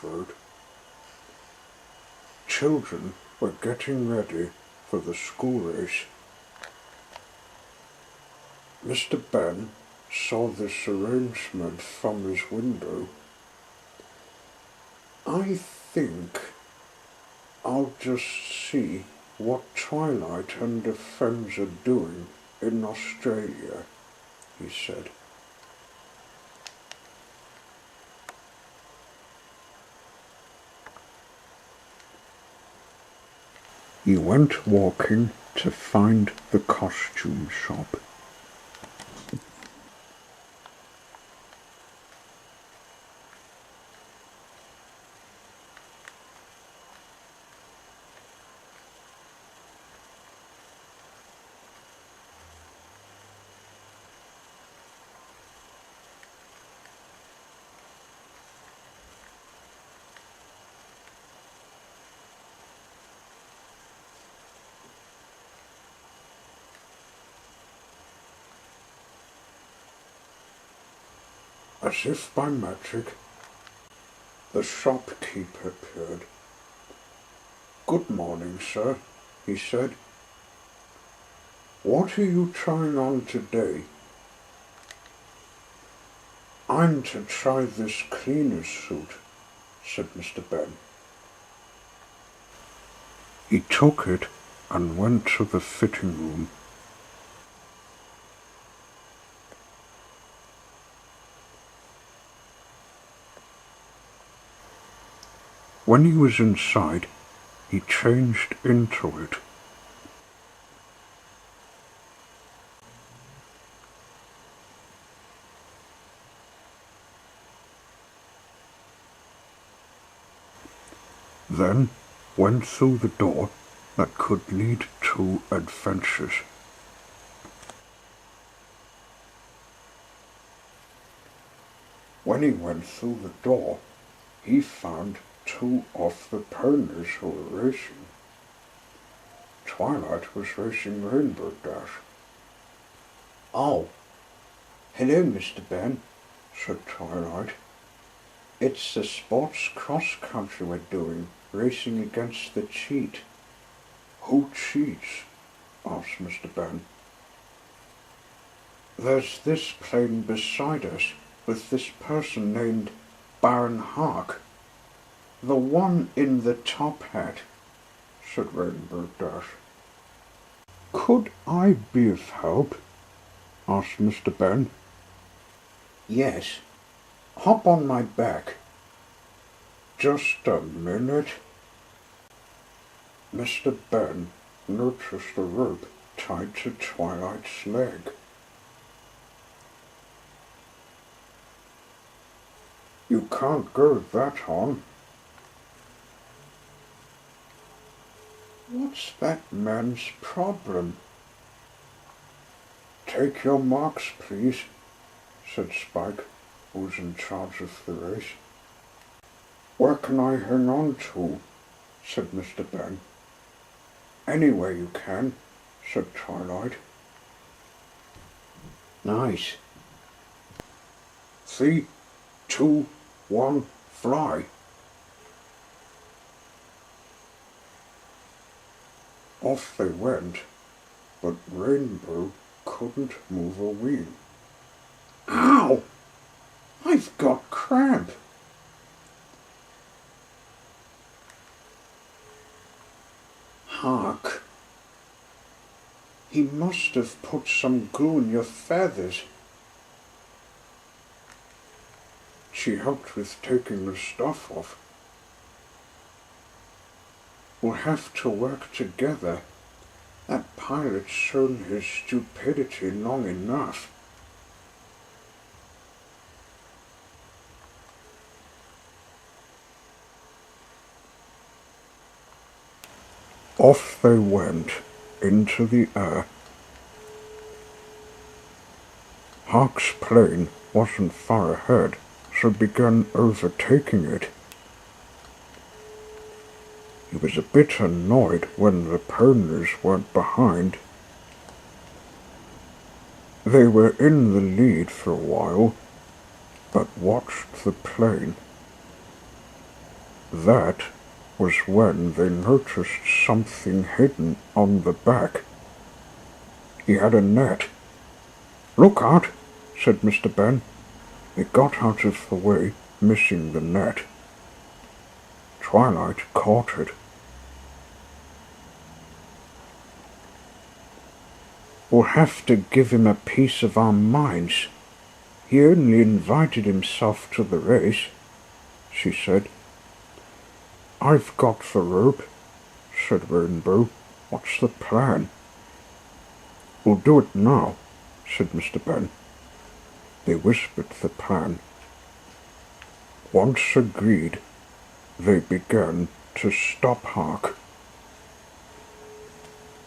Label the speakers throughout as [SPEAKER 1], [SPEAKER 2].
[SPEAKER 1] Redford. Children were getting ready for the school race. Mr. Ben saw this arrangement from his window. "I think I'll just see what Twilight and her friends are doing in Australia," he said. He went walking to find the costume shop. As if by magic, the shopkeeper appeared. "Good morning, sir," he said. "What are you trying on today?" "I'm to try this cleaner's suit," said Mr. Ben. He took it and went to the fitting room. When he was inside, he changed into it. Then went through the door that could lead to adventures. When he went through the door, he found two of the ponies who were racing. Twilight was racing Rainbow Dash. "Oh, hello, Mr. Ben," said Twilight. "It's the sports cross-country we're doing, racing against the cheat." "Who cheats?" asked Mr. Ben. "There's this plane beside us with this person named Baron Hark. The one in the top hat," said Rainbow Dash. "Could I be of help?" asked Mr. Ben. "Yes. Hop on my back." "Just a minute." Mr. Ben noticed a rope tied to Twilight's leg. "You can't go that on." "What's that man's problem?" "Take your marks, please," said Spike, who was in charge of the race. "Where can I hang on to?" said Mr. Ben. "Anywhere you can," said Twilight. "Nice. 3, 2, 1, fly." Off they went, but Rainbow couldn't move a wing. "Ow! I've got cramp." "Hark! He must have put some glue in your feathers." She helped with taking the stuff off. "We'll have to work together. That pilot's shown his stupidity long enough." Off they went into the air. Hark's plane wasn't far ahead, so began overtaking it. He was a bit annoyed when the ponies weren't behind. They were in the lead for a while, but watched the plane. That was when they noticed something hidden on the back. He had a net. "Look out," said Mr. Ben. They got out of the way, missing the net. Twilight caught it. "We'll have to give him a piece of our minds. He only invited himself to the race," she said. "I've got the rope," said Rainbow. "What's the plan?" "We'll do it now," said Mr. Ben. They whispered the plan. Once agreed, they began to stop Hark.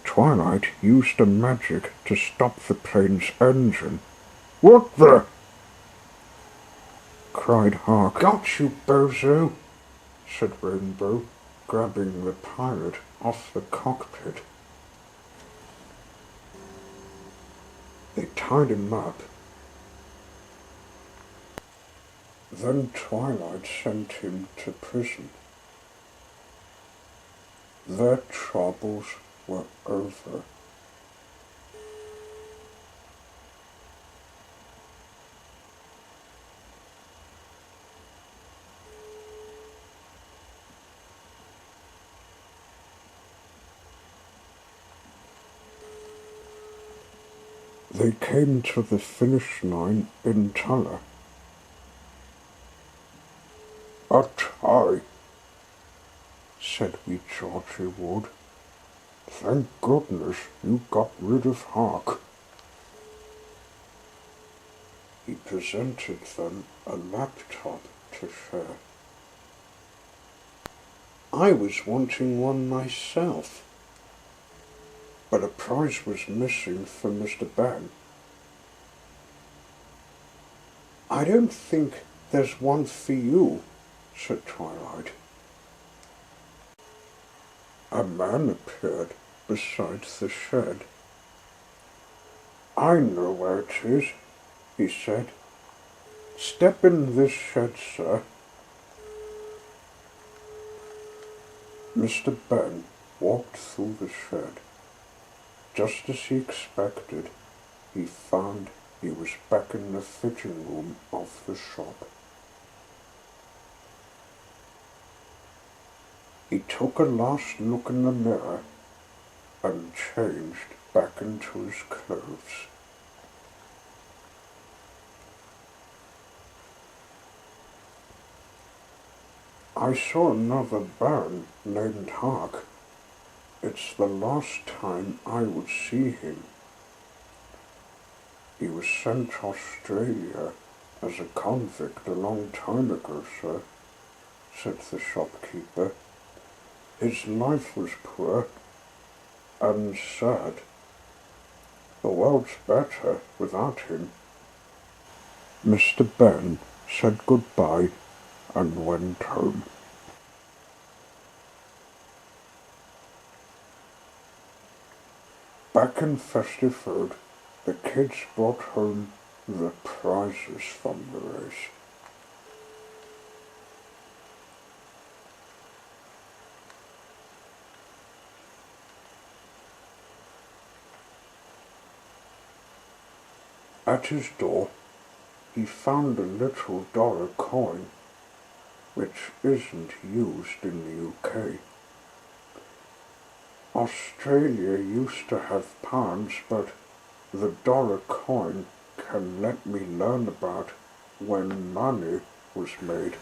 [SPEAKER 1] Twilight used a magic to stop the plane's engine. "What the?" cried Hark. "Got you, bozo," said Rainbow, grabbing the pirate off the cockpit. They tied him up. Then Twilight sent him to prison. Their troubles were over. They came to the finish line in Tulla. "A tie," said wee Georgie Wood. "Thank goodness you got rid of Hark." He presented them a laptop to share. "I was wanting one myself, but a prize was missing for Mr. Ben." "I don't think there's one for you," said Twilight. A man appeared beside the shed. "I know where it is," he said. "Step in this shed, sir." Mr. Ben walked through the shed. Just as he expected, he found he was back in the fitting room of the shop. He took a last look in the mirror and changed back into his clothes. "I saw another baron named Hark. It's the last time I would see him. He was sent to Australia as a convict a long time ago, sir," said the shopkeeper. "His life was poor and sad. The world's better without him." Mr. Ben said goodbye and went home. Back in Festive, the kids brought home the prizes from the race. At his door, he found a little dollar coin, which isn't used in the UK. Australia used to have pounds, but the dollar coin can let me learn about when money was made.